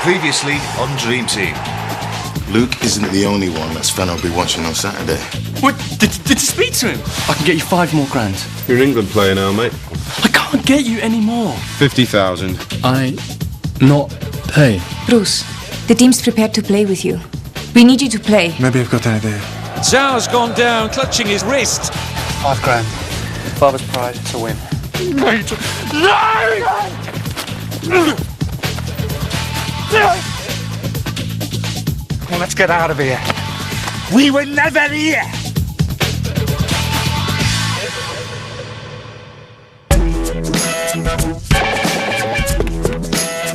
Previously on Dream Team. Luke isn't the only one that Sven will be watching on Saturday. What? Did you speak to him? I can get you 5 more grand. You're an England player now, mate. I can't get you any more. 50,000. I not pay. Bruce, the team's prepared to play with you. We need you to play. Maybe I've got an idea. Zhao's gone down, clutching his wrist. 5 grand. Father's pride to win. Mate. Well, let's get out of here. We were never here.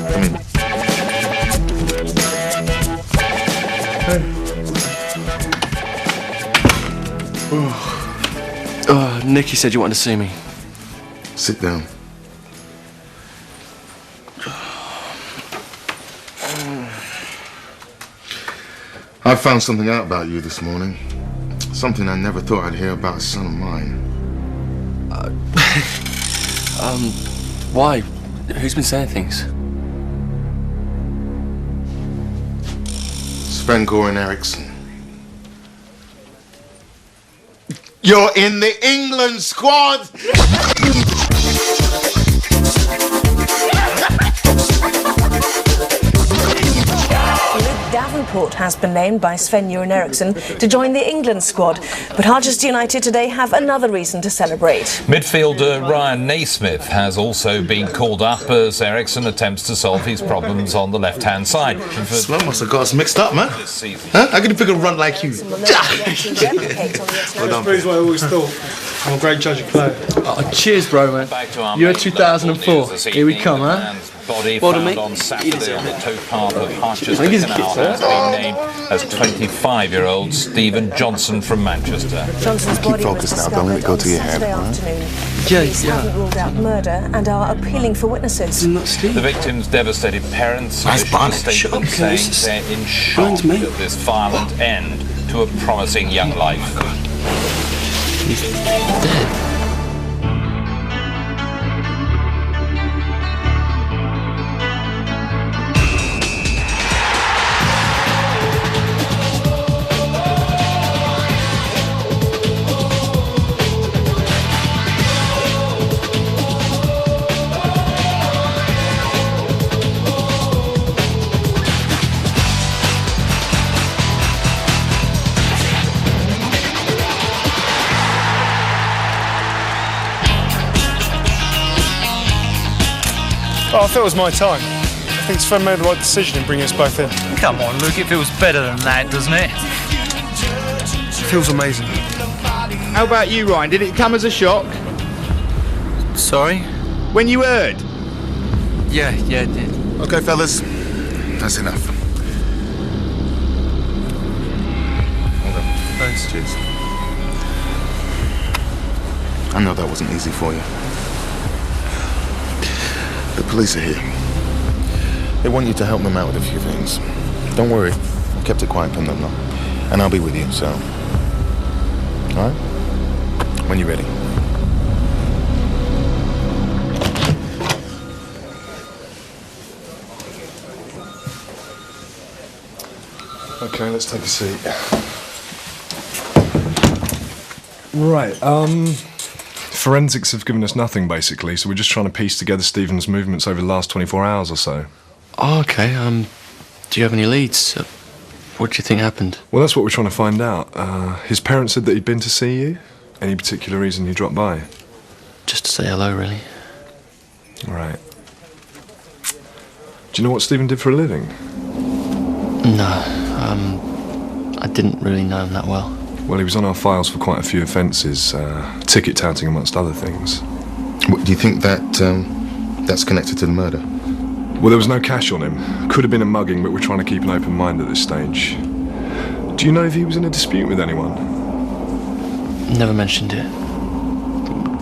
Come in. Nicky said you wanted to see me. Sit down. I found something out about you this morning. Something I never thought I'd hear about a son of mine. Why? Who's been saying things? Sven-Goran Eriksson. You're in the England squad! Davenport has been named by Sven-Göran Eriksson to join the England squad, but Harchester United today have another reason to celebrate. Midfielder Ryan Naismith has also been called up as Eriksson attempts to solve his problems on the left-hand side. Sven must have got us mixed up, man. Huh? How can you pick a run like you? Well done. That's what I always thought. I'm a great judge of player. Oh, cheers, bro, man. You're 2004. Here we come, huh? Body Well, found mate, on Saturday on the towpath of Harchester I think he's a Canal kid, has been named as 25-year-old Stephen Johnson from Manchester. Johnson's Keep body was focused now, don't let it go to your head, Saturday all right? afternoon. Yeah, Police yeah. haven't ruled out murder and are appealing for witnesses. Isn't that Steve? The victim's devastated parents Nice issued a bonnet. statement saying they're in shock Mine's me. at this violent end to a promising young life. He's dead. Oh, I thought it was my time. I think Sven made the right decision in bringing us both in. Come on, Luke, it feels better than that, doesn't it? It feels amazing. How about you, Ryan? Did it come as a shock Sorry? when you heard? Yeah, it did. Okay, fellas. That's enough. Hold on. Thanks. Cheers. I know that wasn't easy for you. The police are here. They want you to help them out with a few things. Don't worry. I kept it quiet from them, though. And I'll be with you, so... All right? When you're ready. Okay, let's take a seat. Right, forensics have given us nothing, basically, so we're just trying to piece together Stephen's movements over the last 24 hours or so. Oh, okay. Do you have any leads? What do you think happened? Well, that's what we're trying to find out. His parents said that he'd been to see you. Any particular reason he dropped by? Just to say hello, really. Right. Do you know what Stephen did for a living? No, I didn't really know him that well. Well, he was on our files for quite a few offences, ticket touting amongst other things. What, do you think that that's connected to the murder? Well, there was no cash on him. Could have been a mugging, but we're trying to keep an open mind at this stage. Do you know if he was in a dispute with anyone? Never mentioned it.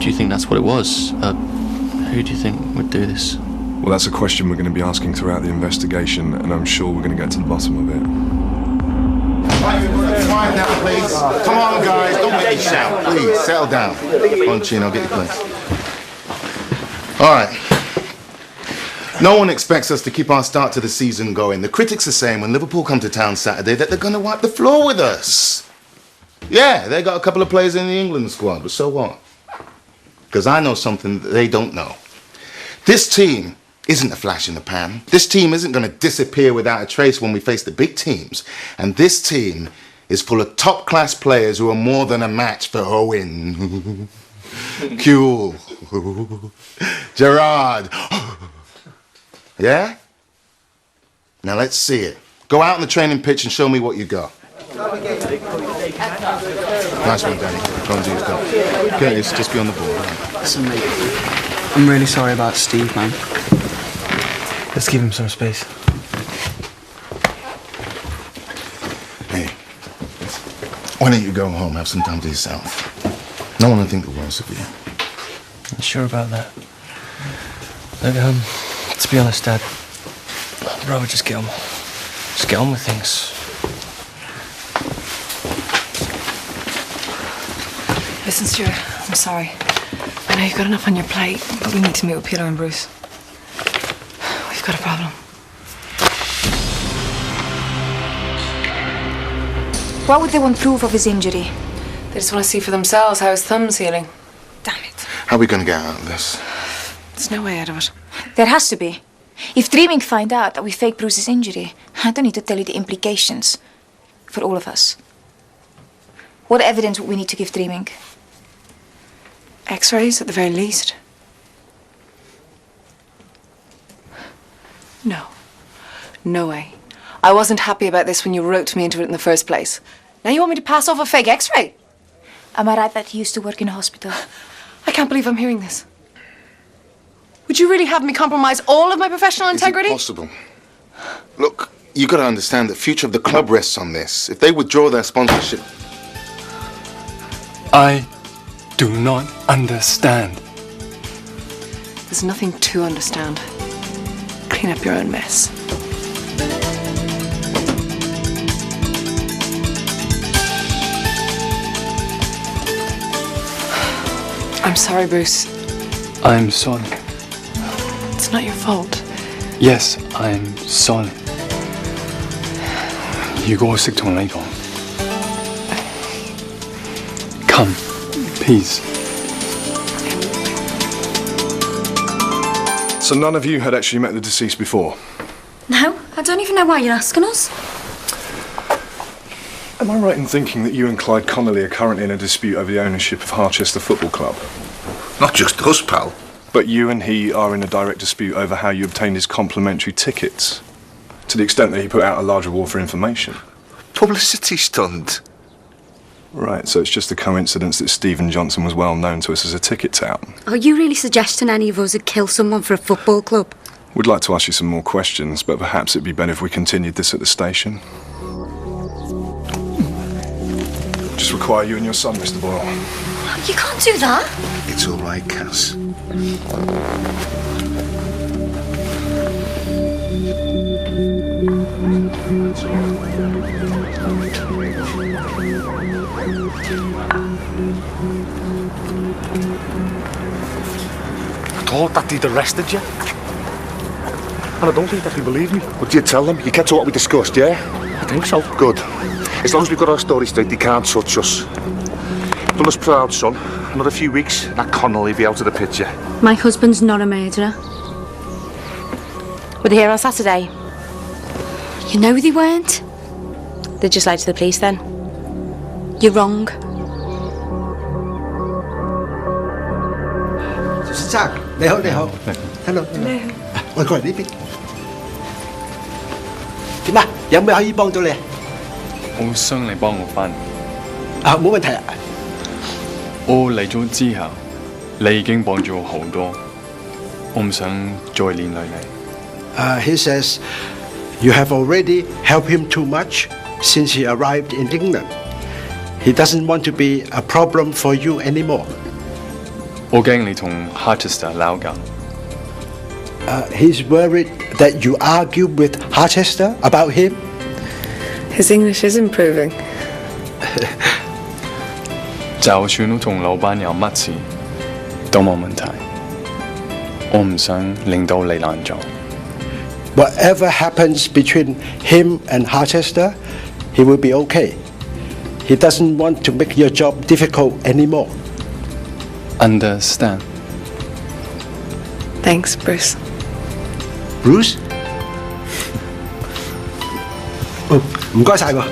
Do you think that's what it was? Who do you think would do this? Well, that's a question we're going to be asking throughout the investigation, and I'm sure we're going to get to the bottom of it. Quiet down, please. Come on, guys. Don't make me shout. Please, settle down. Come on, Chin, I'll get your place. All right. No one expects us to keep our start to the season going. The critics are saying when Liverpool come to town Saturday that they're going to wipe the floor with us. Yeah, they got a couple of players in the England squad, but so what? Because I know something that they don't know. This team isn't a flash in the pan. This team isn't going to disappear without a trace when we face the big teams. And this team is full of top-class players who are more than a match for Owen. Kuehl. Gerrard. Yeah? Now let's see it. Go out on the training pitch and show me what you got. Nice one, Danny. Go and do your job. Curtis, just be on the ball. Listen, mate. I'm really sorry about Steve, man. Let's give him some space. Hey, why don't you go home, have some time to yourself? No one will think the worst of you. You sure about that? Look, to be honest, Dad, I'd rather just get on with things. Listen, Stuart, I'm sorry. I know you've got enough on your plate, but we need to meet with Peter and Bruce. We've got a problem. Why would they want proof of his injury? They just want to see for themselves how his thumb's healing. Damn it. How are we going to get out of this? There's no way out of it. There has to be. If Dreaming find out that we faked Bruce's injury, I don't need to tell you the implications for all of us. What evidence would we need to give Dreaming? X-rays at the very least. No. No way. I wasn't happy about this when you roped me into it in the first place. Now you want me to pass off a fake X-ray? Am I right that he used to work in a hospital? I can't believe I'm hearing this. Would you really have me compromise all of my professional integrity? Is it possible? Look, you got to understand the future of the club rests on this. If they withdraw their sponsorship... I do not understand. There's nothing to understand. Clean up your own mess. I'm sorry, Bruce. I'm sorry. It's not your fault. Yes, I'm sorry. 如果我識同你講 Come, please. So none of you had actually met the deceased before? No, I don't even know why you're asking us. Am I right in thinking that you and Clyde Connolly are currently in a dispute over the ownership of Harchester Football Club? Not just us, pal. But you and he are in a direct dispute over how you obtained his complimentary tickets, to the extent that he put out a large reward for information. Publicity stunt. Right, so it's just a coincidence that Stephen Johnson was well known to us as a ticket tout. Are you really suggesting any of us would kill someone for a football club? We'd like to ask you some more questions, but perhaps it'd be better if we continued this at the station. Just require you and your son, Mr. Boyle. You can't do that. It's all right, Cass. I thought that he'd arrested you. And I don't think that he believed me. What did you tell them? You kept to what we discussed, yeah? I think so. Good. As long as we've got our story straight, they can't touch us. Done us proud, son. Another few weeks, and that Connolly will be out of the picture. My husband's not a murderer. Were they here on Saturday? You know they weren't. They just lied to the police then? You're wrong. Jack, 你好，你好。Hello。我過嚟呢邊。點啊？有咩可以幫到你？我想你幫我翻。啊，冇問題啊。我嚟咗之後，你已經幫咗我好多，我唔想再連累你。He says you have already helped him too much since he arrived in England. He doesn't want to be a problem for you anymore. 我驚你同 Harchester 鬧交。He's worried that you argue with Harchester about him. His English is improving. 就算我同老闆有乜事，都冇問題。我唔想令到你難做。Whatever happens between him and Harchester, he will be okay. He doesn't want to make your job difficult anymore. Understand. Thanks, Bruce. Bruce? 哦，唔該晒喎。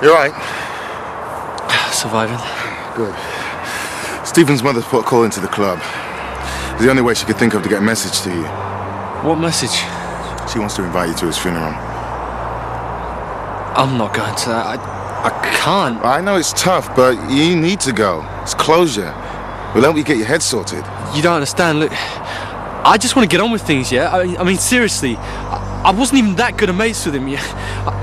You all right? Surviving. Good. Stephen's mother put a call into the club. It's the only way she could think of to get a message to you. What message? She wants to invite you to his funeral. I'm not going to that. I can't. I know it's tough, but you need to go. It's closure. We'll help you get your head sorted. You don't understand. Look, I just want to get on with things, yeah? I mean, seriously. I wasn't even that good a mates with him, yeah?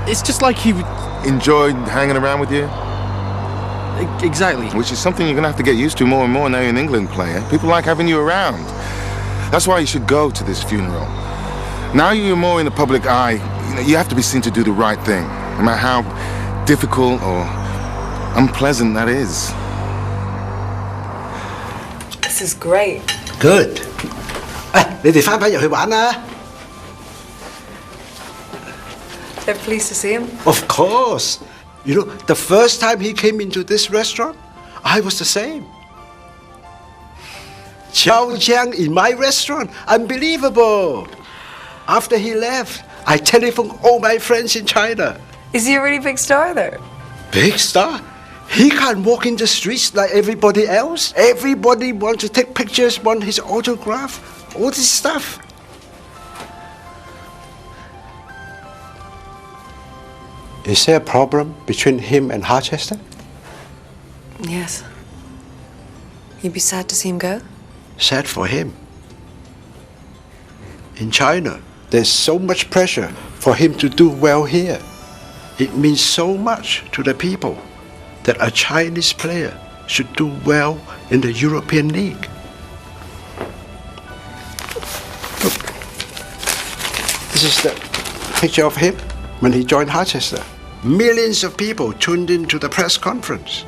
It's just like he would... Enjoyed hanging around with you? Exactly. Which is something you're going to have to get used to more and more now you're an England player. People like having you around. That's why you should go to this funeral. Now you're more in the public eye, you have to be seen to do the right thing, no matter how difficult or unpleasant that is. This is great. Good. 你哋返入去玩啦。 They're pleased to see him. Of course. You know, the first time he came into this restaurant, I was the same. Chow Chiang in my restaurant. Unbelievable. After he left, I telephoned all my friends in China. Is he a really big star there? Big star? He can't walk in the streets like everybody else. Everybody wants to take pictures, want his autograph, all this stuff. Is there a problem between him and Harchester? Yes. You'd be sad to see him go? Sad for him. In China, there's so much pressure for him to do well here. It means so much to the people that a Chinese player should do well in the European League. Look, this is the picture of him when he joined Harchester. Millions of people tuned in to the press conference.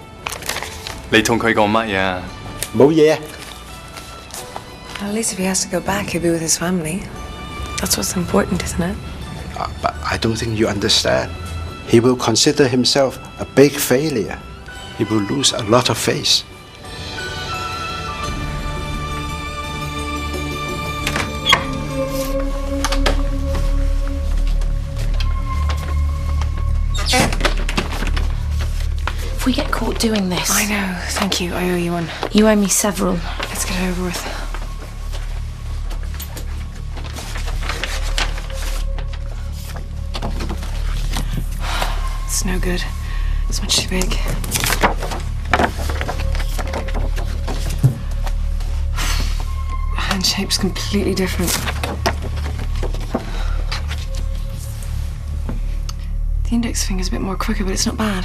你同佢講乜嘢？冇嘢。 At least if he has to go back, he'll be with his family. That's what's important, isn't it? But I don't think you understand. He will consider himself a big failure. He will lose a lot of face. If we get caught doing this... I know. Thank you. I owe you one. You owe me several. Let's get it over with. It's no good. It's much too big. Hand shape's completely different. The index finger's a bit more quicker, but it's not bad.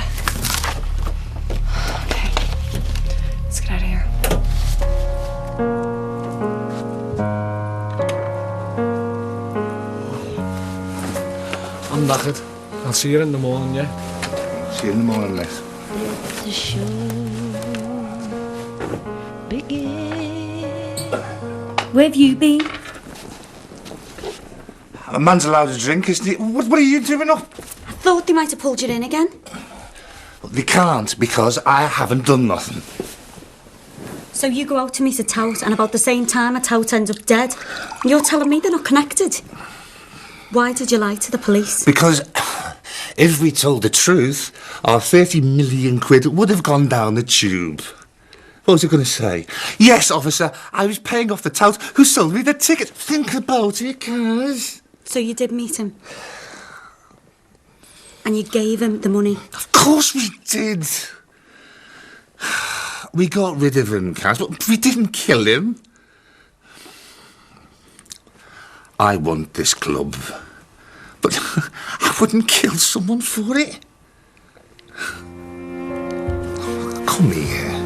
Okay. Let's get out of here. I'm knackered. I'll see you in the morning, yeah? See you in the morning, Les. The show begins. Where have you been? A man's allowed to drink, isn't he? What are you doing up? I thought they might have pulled you in again. They can't, because I haven't done nothing. So you go out to meet a tout, and about the same time a tout ends up dead. And you're telling me they're not connected? Why did you lie to the police? Because if we told the truth, our 30 million quid would have gone down the tube. What was I going to say? Yes, officer, I was paying off the tout who sold me the ticket. Think about it, Kaz. So you did meet him? And you gave him the money? Of course we did. We got rid of him, Kaz, but we didn't kill him. I want this club, but I wouldn't kill someone for it. Come here.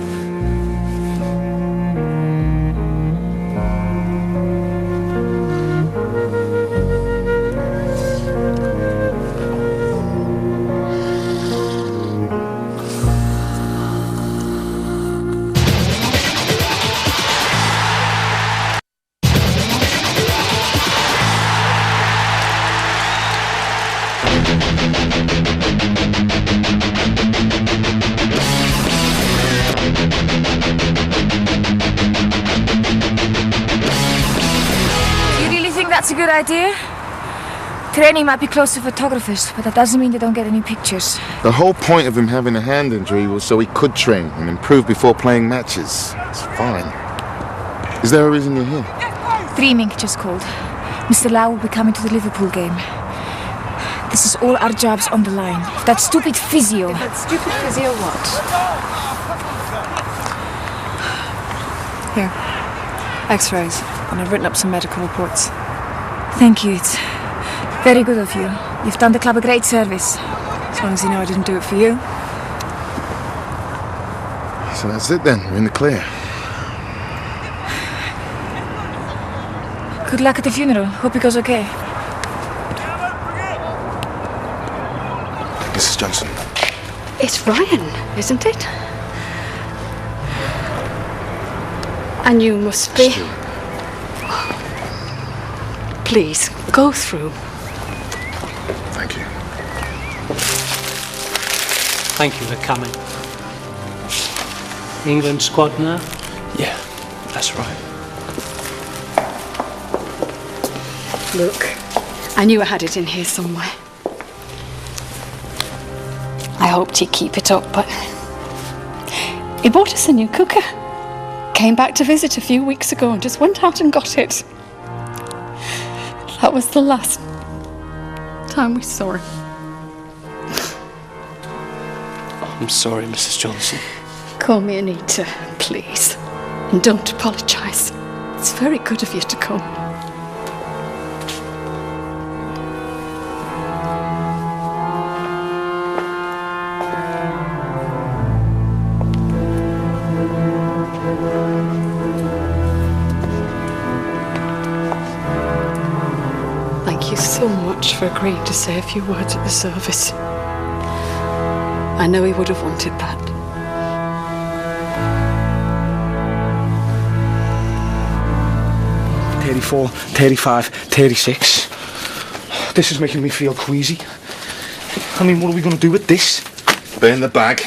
That's a good idea. Training might be close to photographers, but that doesn't mean they don't get any pictures. The whole point of him having a hand injury was so he could train and improve before playing matches. It's fine. Is there a reason you're here? Dreaming just called. Mr. Lau will be coming to the Liverpool game. This is all our jobs on the line. If that stupid physio... If that stupid physio what? Here. X-rays. And I've written up some medical reports. Thank you. It's very good of you. You've done the club a great service. As long as you know I didn't do it for you. So that's it then. We're in the clear. Good luck at the funeral. Hope it goes okay. Mrs. Johnson. It's Ryan, isn't it? And you must be... Please, go through. Thank you. Thank you for coming. England squad now? Yeah, that's right. Look, I knew I had it in here somewhere. I hoped he'd keep it up, but... He bought us a new cooker. Came back to visit a few weeks ago and just went out and got it. That was the last time we saw him. I'm sorry, Mrs. Johnson. Call me Anita, please. And don't apologise. It's very good of you to come. Thank you so much for agreeing to say a few words at the service. I know he would have wanted that. $34, $35, $36. This is making me feel queasy. I mean, what are we going to do with this? Burn the bag.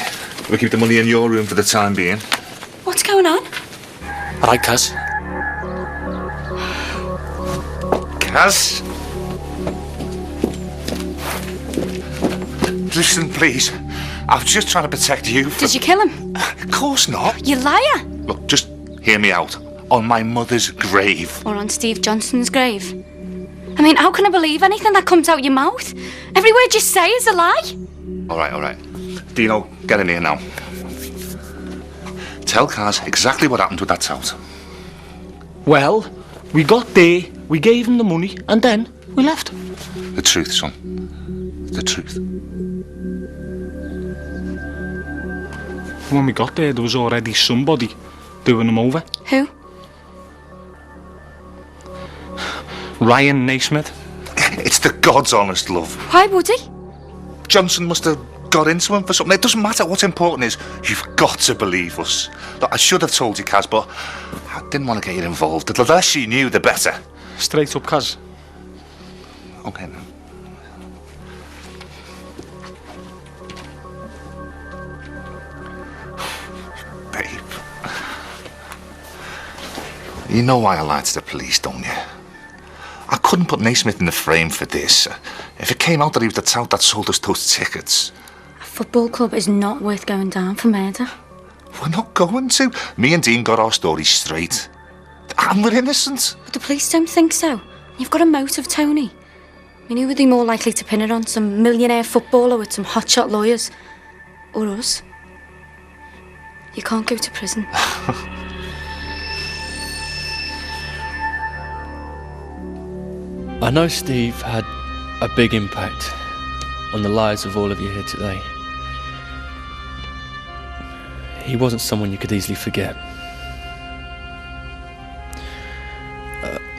We'll keep the money in your room for the time being. What's going on? All right, Kaz. Kaz? Listen, please. I was just trying to protect you from... Did you kill him? Of course not. You liar! Look, just hear me out. On my mother's grave. Or on Steve Johnson's grave. I mean, how can I believe anything that comes out your mouth? Every word you say is a lie. All right. Dino, get in here now. Tell Kaz exactly what happened with that tout. Well, we got there, we gave him the money, and then we left. The truth, son. The truth. When we got there was already somebody doing them over. Who? Ryan Naismith. It's the God's honest love. Why would he? Johnson must have got into him for something. It doesn't matter. What's important is you've got to believe us. Look, I should have told you, Kaz, but I didn't want to get you involved. The less you knew, the better. Straight up, Kaz. Okay, then. Babe. You know why I lied to the police, don't you? I couldn't put Naismith in the frame for this. If it came out that he was the tout that sold us those tickets. A football club is not worth going down for murder. We're not going to. Me and Dean got our story straight. And we're innocent. But the police don't think so. You've got a motive, Tony. I mean, who would be more likely to pin it on? Some millionaire footballer with some hotshot lawyers? Or us? You can't go to prison. I know Steve had a big impact on the lives of all of you here today. He wasn't someone you could easily forget.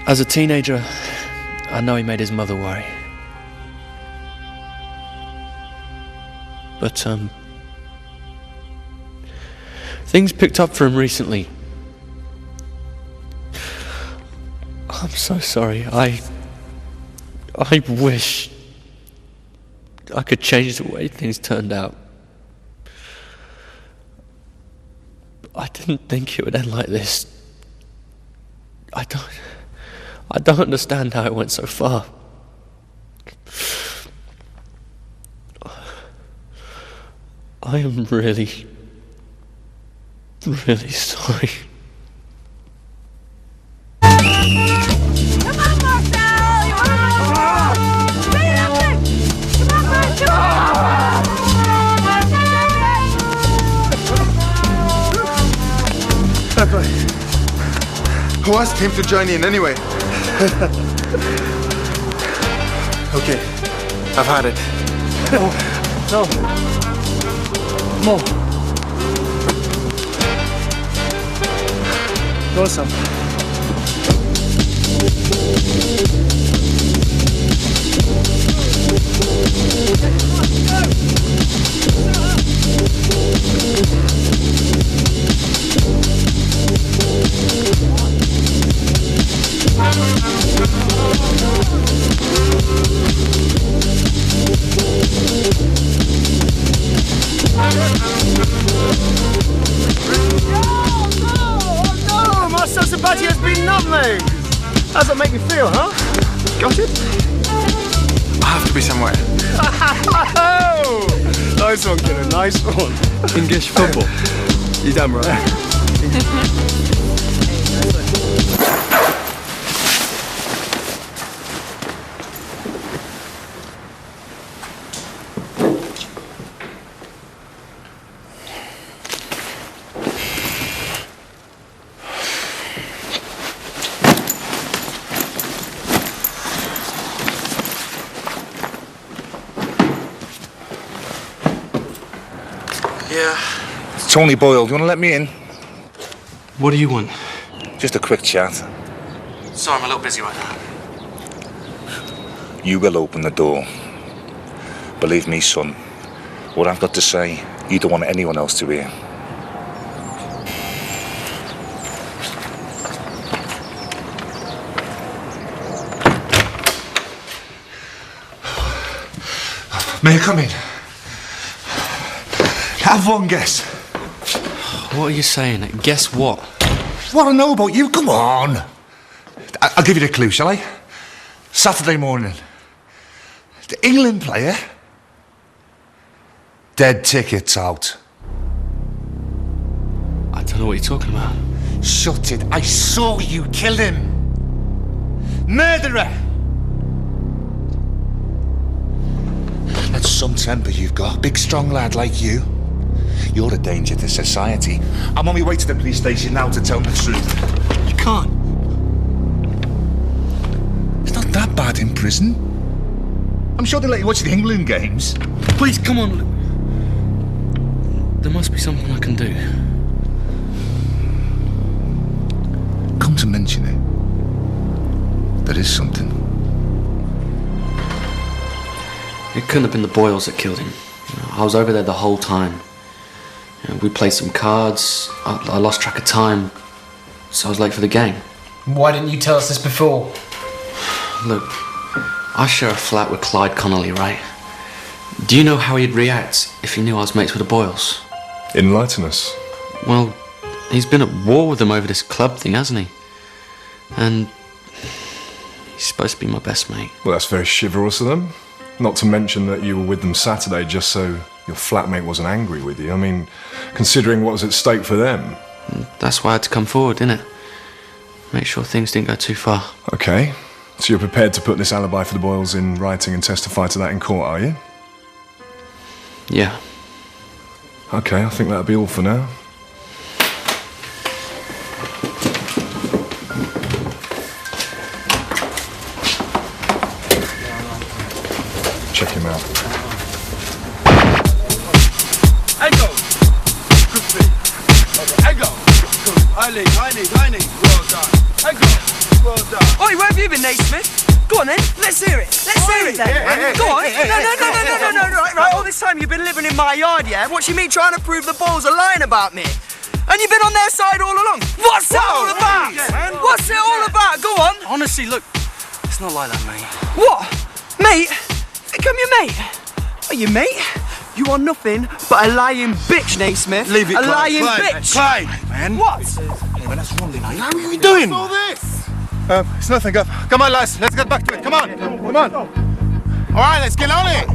As a teenager, I know he made his mother worry. But, things picked up for him recently. I'm so sorry. I wish I could change the way things turned out. I didn't think it would end like this. I don't understand how it went so far. I am really sorry. Who asked him to join in anyway? Okay, I've had it. No. More. Go some. Oh, Marcel Sabatier has been nutmegged. How's that make you feel, huh? Got it? I have to be somewhere. Nice one, kiddo, nice one. English football. You damn right. Yeah. It's Tony Boyle. Do you want to let me in? What do you want? Just a quick chat. Sorry, I'm a little busy right now. You will open the door. Believe me, son. What I've got to say, you don't want anyone else to hear. May I come in? Have one guess. What are you saying? Guess what? What I know about you? Come on. I'll give you the clue, shall I? Saturday morning. The England player. Dead tickets out. I don't know what you're talking about. Shut it. I saw you kill him. Murderer. That's some temper you've got. Big, strong lad like you. You're a danger to society. I'm on my way to the police station now to tell the truth. You can't. It's not that bad in prison. I'm sure they let you watch the England games. Please, come on. There must be something I can do. Come to mention it, there is something. It couldn't have been the Boyles that killed him. I was over there the whole time. We played some cards. I lost track of time, so I was late for the game. Why didn't you tell us this before? Look, I share a flat with Clyde Connolly, right? Do you know how he'd react if he knew I was mates with the Boyles? Enlighten us. Well, he's been at war with them over this club thing, hasn't he? And he's supposed to be my best mate. Well, that's very chivalrous of them. Not to mention that you were with them Saturday just so your flatmate wasn't angry with you. I mean, considering what was at stake for them. That's why I had to come forward, didn't it? Make sure things didn't go too far. Okay. So you're prepared to put this alibi for the Boyles in writing and testify to that in court, are you? Yeah. Okay, I think that'll be all for now. him out. Ego! Good feet. Okay, Ego! Good. High knee. Well done. Ego! Well done. Oi, where have you been, Naismith? Go on then, let's hear it. Let's hear it then. Go on. No. Right, all this time you've been living in my yard, yeah? What you mean trying to prove the balls are lying about me? And you've been on their side all along. What's it all about? What's it all about? Go on. Honestly, look, it's not like that, mate. What? Mate? Think I'm your mate? Are you mate? You are nothing but a lying bitch, Naismith. Leave it, a Clyde. lying Clyde, bitch. Clyde. Man. What? Hey, man, that's wrong, How are you doing? What's all this? It's nothing. Come on, lads. Let's get back to it. Come on. All right, let's get on it.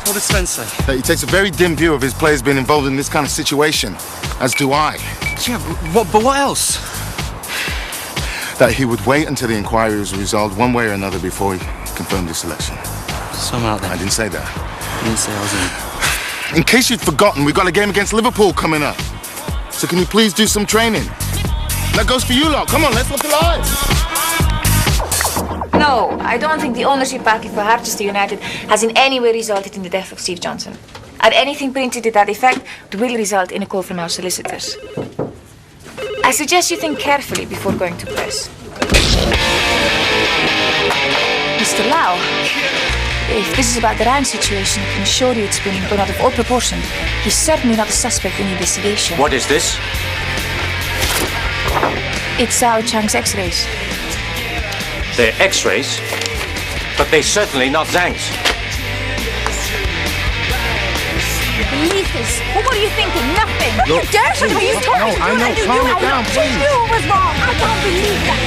What did Sven say? That he takes a very dim view of his players being involved in this kind of situation, as do I. Yeah, but what else? That he would wait until the inquiry was resolved one way or another before he confirmed his selection. Somehow then. I didn't say that. You didn't say I was in. In case you'd forgotten, we've got a game against Liverpool coming up. So can you please do some training? That goes for you lot. Come on, let's look alive. No, I don't think the ownership package for Harchester United has in any way resulted in the death of Steve Johnson. And anything printed to that effect will result in a call from our solicitors. I suggest you think carefully before going to press. Mr. Lau, if this is about the Ryan situation, I can assure you it's been blown out of all proportion. He's certainly not a suspect in the investigation. What is this? It's Zhao Chang's X-rays. They're X-rays, but they're certainly not Zhang's. Believe this. Well, what are you thinking? Nothing. Look, You dare to me? You told me to do I it. know. You Calm knew it down, please. You knew it was wrong. I don't believe that.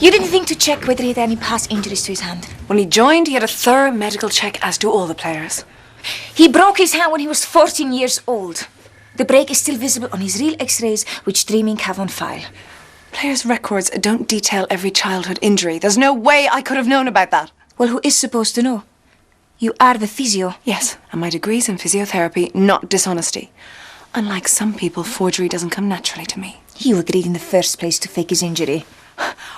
You didn't think to check whether he had any past injuries to his hand? When he joined, he had a thorough medical check, as do all the players. He broke his hand when he was 14 years old. The break is still visible on his real X-rays, which Dreaming have on file. Players' records don't detail every childhood injury. There's no way I could have known about that. Well, who is supposed to know? You are the physio. Yes, and my degree's in physiotherapy, not dishonesty. Unlike some people, forgery doesn't come naturally to me. You agreed in the first place to fake his injury.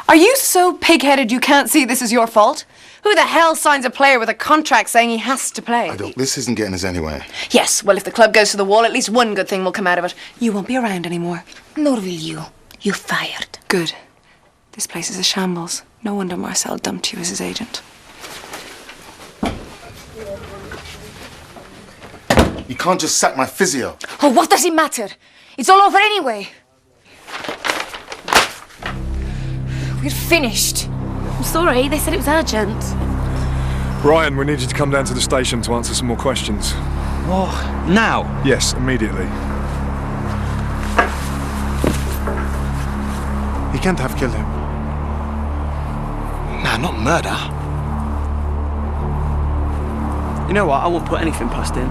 Are you so pig-headed you can't see this is your fault? Who the hell signs a player with a contract saying he has to play? Look, this isn't getting us anywhere. Yes, well, if the club goes to the wall, at least one good thing will come out of it. You won't be around anymore. Nor will you. You're fired. Good. This place is a shambles. No wonder Marcel dumped you as his agent. You can't just sack my physio. Oh, what does it matter? It's all over anyway. We're finished. I'm sorry, they said it was urgent. Ryan, we need you to come down to the station to answer some more questions. Oh, now? Yes, immediately. He can't have killed him. Nah, not murder. You know what? I won't put anything past him.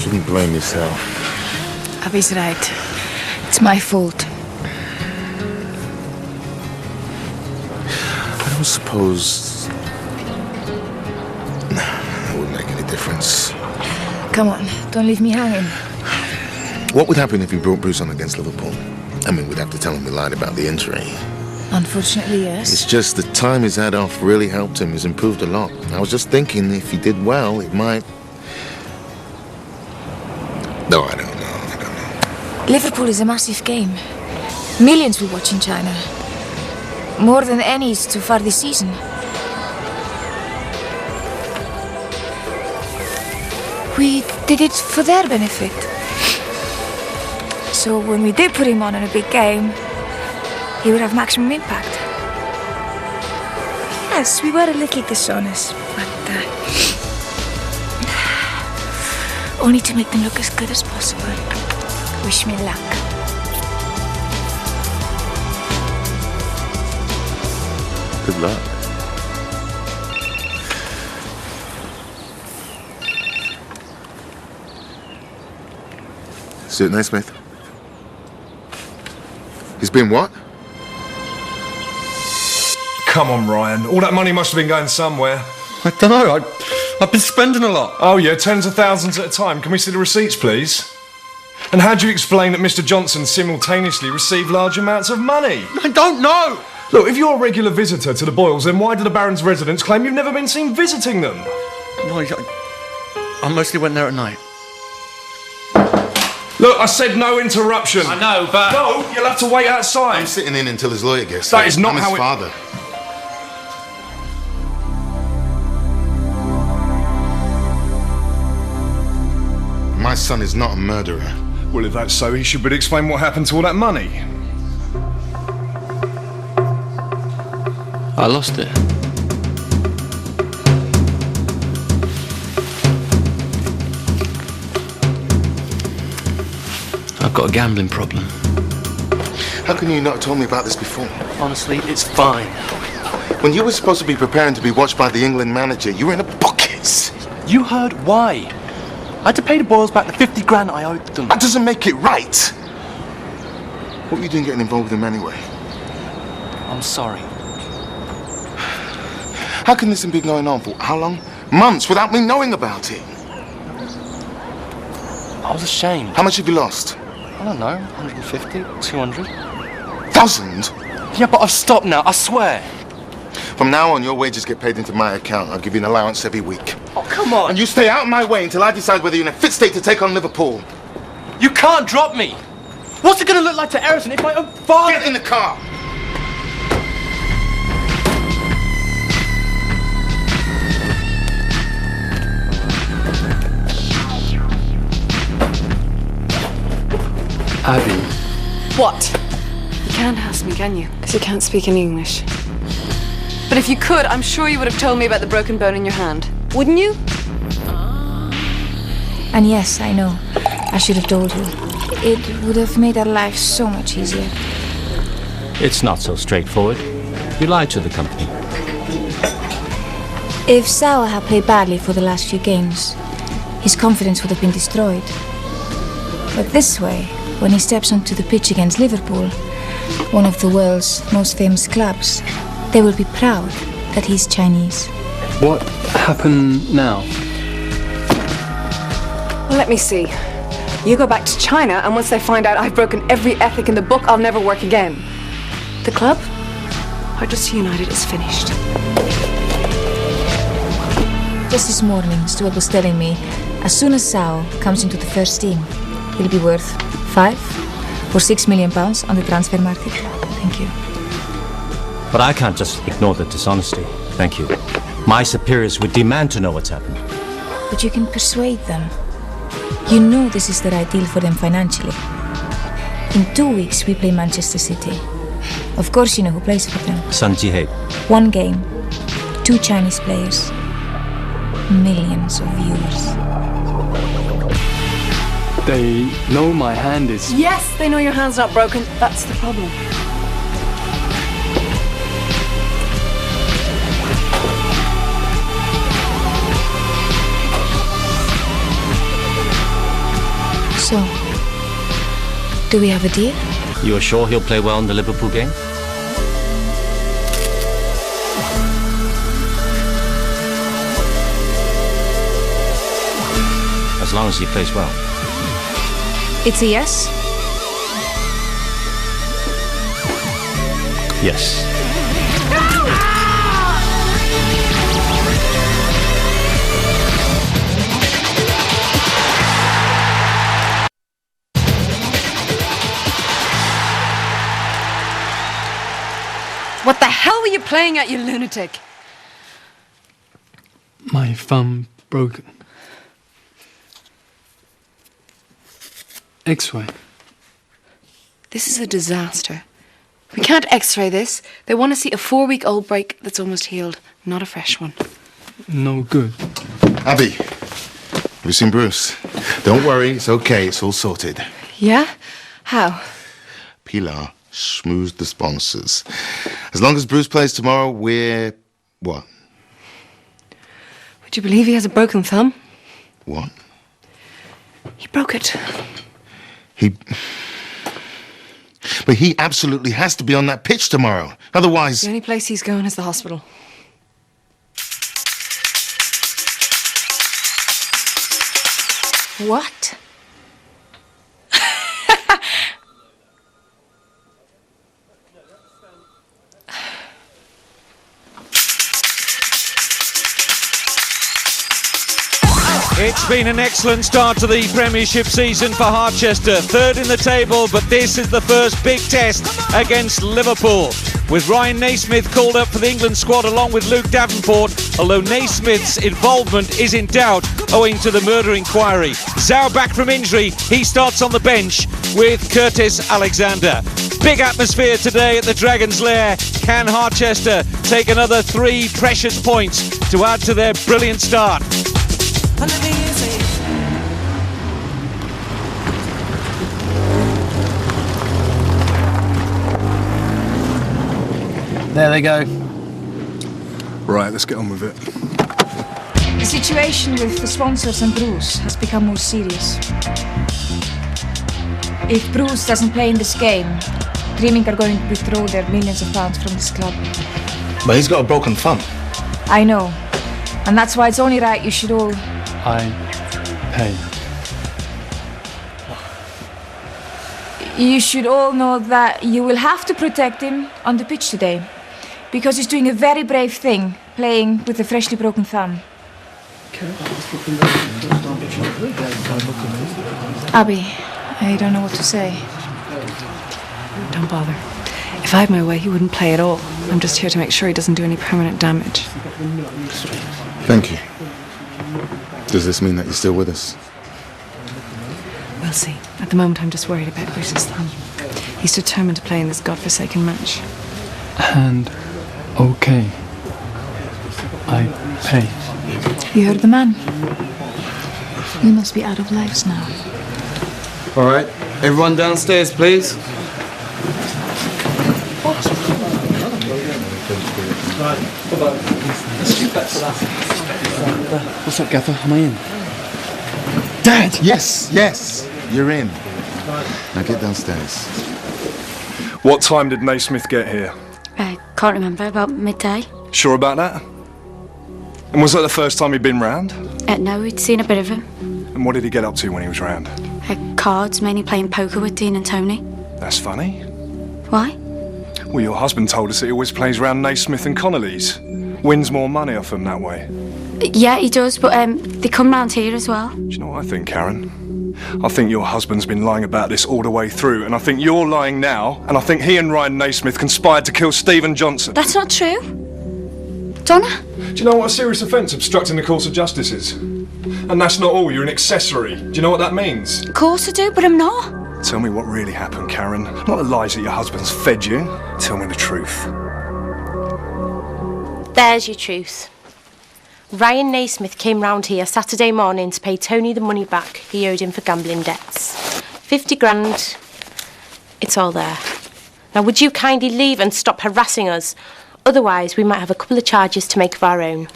Shouldn't blame yourself. Abby's right. It's my fault. I don't suppose... It wouldn't make any difference. Come on, don't leave me hanging. What would happen if you brought Bruce on against Liverpool? I mean, we'd have to tell him we lied about the injury. Unfortunately, yes. It's just the time he's had off really helped him. He's improved a lot. I was just thinking if he did well, it might... No, I don't know. Liverpool is a massive game. Millions will watch in China. More than any so far this season. We did it for their benefit. So when we did put him on in a big game, he would have maximum impact. Yes, we were a little dishonest, but only to make them look as good as possible. Wish me luck. Good luck. Stuart Naismith. He's been what? come on, Ryan. All that money must have been going somewhere. I don't know. I've been spending a lot. Oh, yeah, tens of thousands at a time. Can we see the receipts, please? And how do you explain that Mr. Johnson simultaneously received large amounts of money? I don't know. Look, if you're a regular visitor to the Boyles, then why do the Baron's residents claim you've never been seen visiting them? Well, I mostly went there at night. Look, I said no interruption. I know, but... No, you'll have to wait outside. I'm sitting in until his lawyer gets That there. is not I'm how his it... father. My son is not a murderer. Well, if that's so, he should better explain what happened to all that money. I lost it. I've got a gambling problem. How can you not have told me about this before? Honestly, it's fine. When you were supposed to be preparing to be watched by the England manager, you were in a bookcase. You heard why. I had to pay the Boyles back the 50 grand I owed them. That doesn't make it right. What were you doing getting involved with him anyway? I'm sorry. How can this have been going on for how long? Months without me knowing about it. I was ashamed. How much have you lost? I don't know, 150, 200. 1,000? Yeah, but I've stopped now, I swear. From now on, your wages get paid into my account. I'll give you an allowance every week. Oh, come on. And you stay out of my way until I decide whether you're in a fit state to take on Liverpool. You can't drop me. What's it going to look like to Ericsson if my own father... Get in the car! Abby. What? You can't ask me, can you? Because you can't speak any English. But if you could, I'm sure you would have told me about the broken bone in your hand. Wouldn't you? And yes, I know. I should have told you. It would have made our life so much easier. It's not so straightforward. You lied to the company. If Sauer had played badly for the last few games, his confidence would have been destroyed. But this way, when he steps onto the pitch against Liverpool, one of the world's most famous clubs, they will be proud that he's Chinese. What happened now? Well, let me see. You go back to China, and once they find out I've broken every ethic in the book, I'll never work again. The club? Hardchester United is finished. Just this morning, Stuart was telling me, as soon as Sao comes into the first team, he'll be worth 5 or 6 million pounds on the transfer market. Thank you. But I can't just ignore the dishonesty. Thank you. My superiors would demand to know what's happened. But you can persuade them. You know this is the right deal for them financially. In 2 weeks, we play Manchester City. Of course you know who plays for them. Sun Ji-hye. 1 game, 2 Chinese players, millions of viewers. They know my hand is... Yes, they know your hand's not broken. That's the problem. So, do we have a deal? You are sure he'll play well in the Liverpool game? As long as he plays well. It's a yes? Yes. What the hell were you playing at, you lunatic? My thumb broken. X-ray. This is a disaster. We can't X-ray this. They want to see a 4-week-old break that's almost healed, not a fresh one. No good. Abby, have you seen Bruce? Don't worry, it's okay, it's all sorted. Yeah? How? Pilar schmoozed the sponsors. As long as Bruce plays tomorrow, we're... what? Would you believe he has a broken thumb? What? He broke it. He... But he absolutely has to be on that pitch tomorrow. Otherwise... The only place he's going is the hospital. What? It's been an excellent start to the Premiership season for Harchester. Third in the table, but this is the first big test against Liverpool. With Ryan Naismith called up for the England squad along with Luke Davenport, although Naismith's involvement is in doubt owing to the murder inquiry. Zhao back from injury, he starts on the bench with Curtis Alexander. Big atmosphere today at the Dragon's Lair. Can Harchester take another 3 precious points to add to their brilliant start? There they go. Right, let's get on with it. The situation with the sponsors and Bruce has become more serious. If Bruce doesn't play in this game, Dreaming are going to withdraw their millions of pounds from this club. But he's got a broken thumb. I know. And that's why it's only right you should all... I pay. You should all know that you will have to protect him on the pitch today. Because he's doing a very brave thing, playing with a freshly broken thumb. Abby, I don't know what to say. Don't bother. If I had my way, he wouldn't play at all. I'm just here to make sure he doesn't do any permanent damage. Thank you. Does this mean that you're still with us? We'll see. At the moment, I'm just worried about Bruce's thumb. He's determined to play in this godforsaken match. And okay. I pay. You heard the man. We must be out of lives now. All right, everyone downstairs, please. What's up, Gaffer? Am I in? Dad! Yes, yes, you're in. Now get downstairs. What time did Naismith get here? I can't remember, about midday. Sure about that? And was that the first time he'd been round? No, we'd seen a bit of him. And what did he get up to when he was round? Cards, mainly playing poker with Dean and Tony. That's funny. Why? Well, your husband told us that he always plays round Naismith and Connolly's. Wins more money off them that way. Yeah, he does, but they come round here as well. Do you know what I think, Karen? I think your husband's been lying about this all the way through, and I think you're lying now, and I think he and Ryan Naismith conspired to kill Stephen Johnson. That's not true. Donna? Do you know what a serious offence obstructing the course of justice is? And that's not all, you're an accessory. Do you know what that means? Of course I do, but I'm not. Tell me what really happened, Karen. Not the lies that your husband's fed you. Tell me the truth. There's your truth. Ryan Naismith came round here Saturday morning to pay Tony the money back he owed him for gambling debts. 50 grand. It's all there. Now, would you kindly leave and stop harassing us? Otherwise, we might have a couple of charges to make of our own.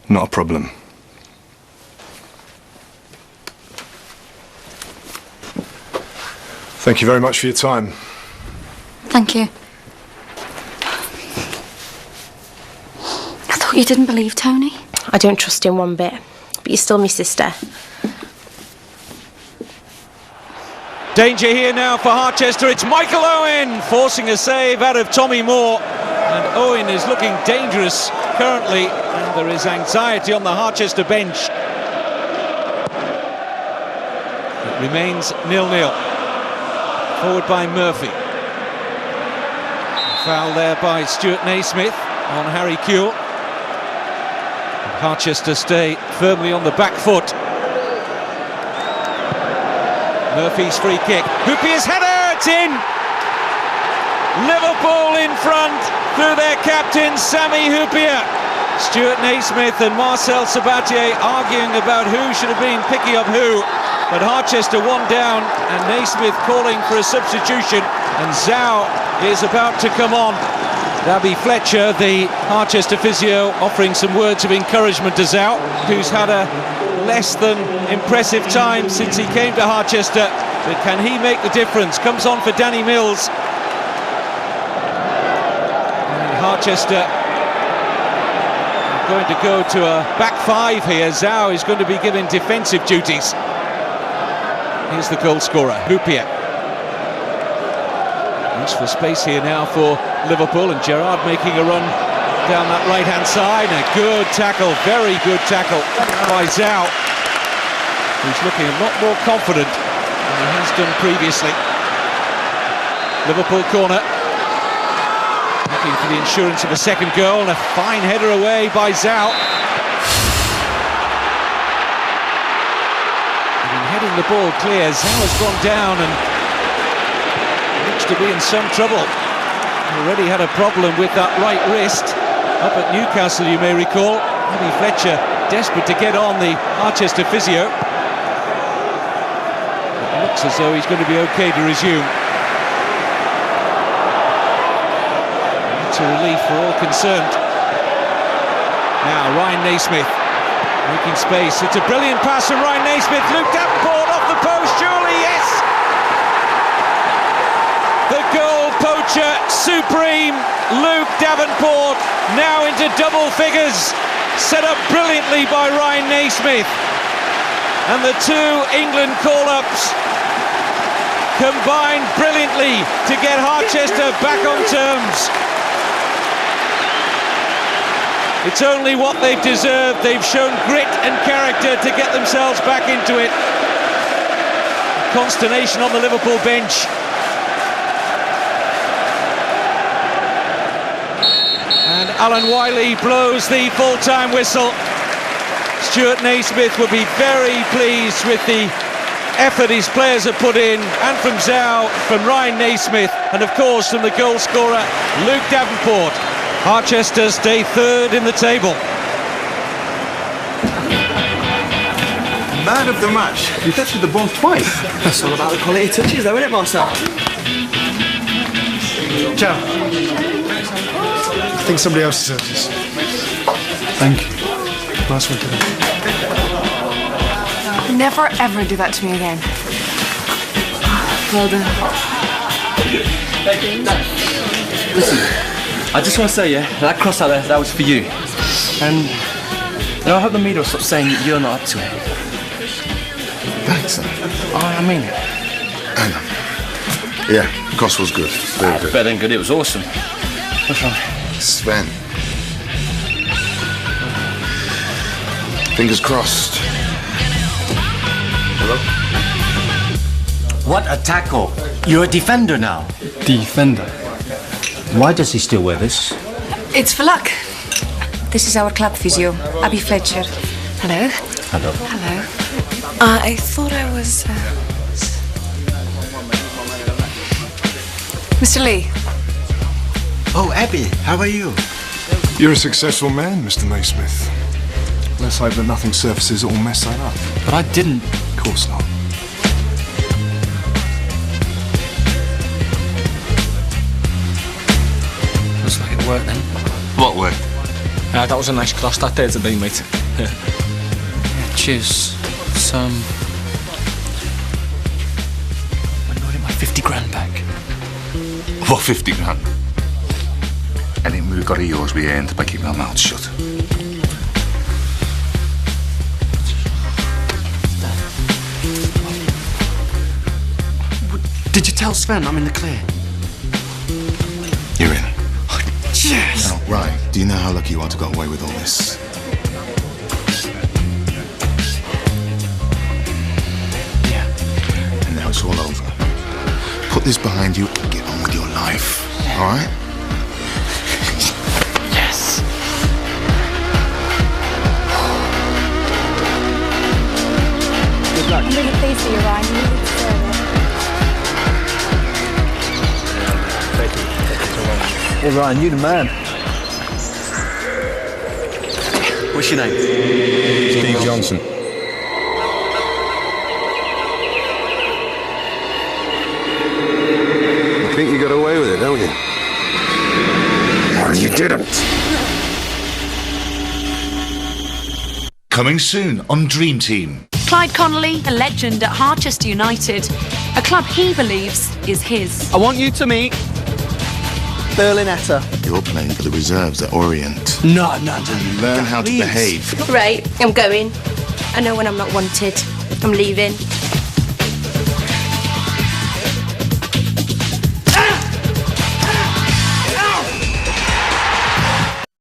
Not a problem. Thank you very much for your time. Thank you. I thought you didn't believe Tony. I don't trust him one bit, but you're still my sister. Danger here now for Harchester. It's Michael Owen forcing a save out of Tommy Moore. And Owen is looking dangerous currently, and there is anxiety on the Harchester bench. It remains 0-0. Forward by Murphy. Foul there by Stuart Naismith on Harry Kewell. Harchester stay firmly on the back foot. Murphy's free kick. Hoopier's header, it's in! Liverpool in front through their captain, Sami Hyypiä. Stuart Naismith and Marcel Sabatier arguing about who should have been picking up who. But Harchester one down, and Naismith calling for a substitution, and Zhao is about to come on. Dabby Fletcher, the Harchester physio, offering some words of encouragement to Zhao, who's had a less than impressive time since he came to Harchester, But can he make the difference? Comes on for Danny Mills. And Harchester going to go to a back five here. Zhao is going to be given defensive duties. Here's the goal scorer, Hupia. There's for space here now for Liverpool, and Gerrard making a run down that right-hand side. A good tackle, very good tackle by Zhao, who's looking a lot more confident than he has done previously. Liverpool corner. Looking for the insurance of a second goal, and a fine header away by Zhao. And heading the ball clear, Zhao has gone down and looks to be in some trouble. Already had a problem with that right wrist up at Newcastle, you may recall. Abby Fletcher desperate to get on the Harchester physio. It looks as though he's going to be okay to resume. A relief for all concerned. Now Ryan Naismith making space. It's a brilliant pass from Ryan Naismith. Luke Davenport off the post, surely, yes! The goal poacher supreme, Luke Davenport, now into double figures, set up brilliantly by Ryan Naismith. And the two England call-ups combined brilliantly to get Harchester back on terms. It's only what they've deserved. They've shown grit and character to get themselves back into it. Consternation on the Liverpool bench. And Alan Wiley blows the full-time whistle. Stuart Naismith will be very pleased with the effort his players have put in, and from Zhao, from Ryan Naismith, and of course from the goal scorer, Luke Davenport. Harchester stay third in the table. Man of the match. You touched the ball twice. That's all about the quality touches, though, isn't it, Marcel? Ciao. I think somebody else deserves this. Thank you. Nice one today. Never ever do that to me again. Well done. Listen, I just want to say, that cross out there, that was for you. And, I hope the media will stop saying that you're not up to it. Thanks, son. I mean it. I know. Yeah, the cross was good. Very good. Better than good, it was awesome. What's wrong? Sven. Fingers crossed. Hello? What a tackle. You're a defender now. Defender? Why does he still wear this? It's for luck. This is our club physio, Abby Fletcher. Hello. Hello. Hello. I thought I was... Mr. Lee. Oh, Abby, how are you? You're a successful man, Mr. Naismith. Let's hope that nothing surfaces that will mess that up. But I didn't. Of course not. Looks like it worked then. What worked? That was a nice cross that there to be, mate. Yeah, cheers. Some... When do I get my 50 grand back? What, 50 grand? Anything we've got of yours we earned by keeping our mouths shut. Did you tell Sven I'm in the clear? You're in. Yes! Now, Ryan, do you know how lucky you are to get away with all this? Yeah. And now it's all over. Put this behind you and get on with your life. All right? Yes! Good luck. I'm really pleased for you, Ryan. You really deserve it. Thank you. Thank you so much. Hey, Ryan, you the man. What's your name? Steve Johnson. You think you got away with it, don't you? Well, you didn't. Coming soon on Dream Team. Clyde Connolly, a legend at Harchester United, a club he believes is his. I want you to meet Berlinetta. You're playing for the reserves at Orient. No. Learn how to behave. Right, I'm going. I know when I'm not wanted. I'm leaving.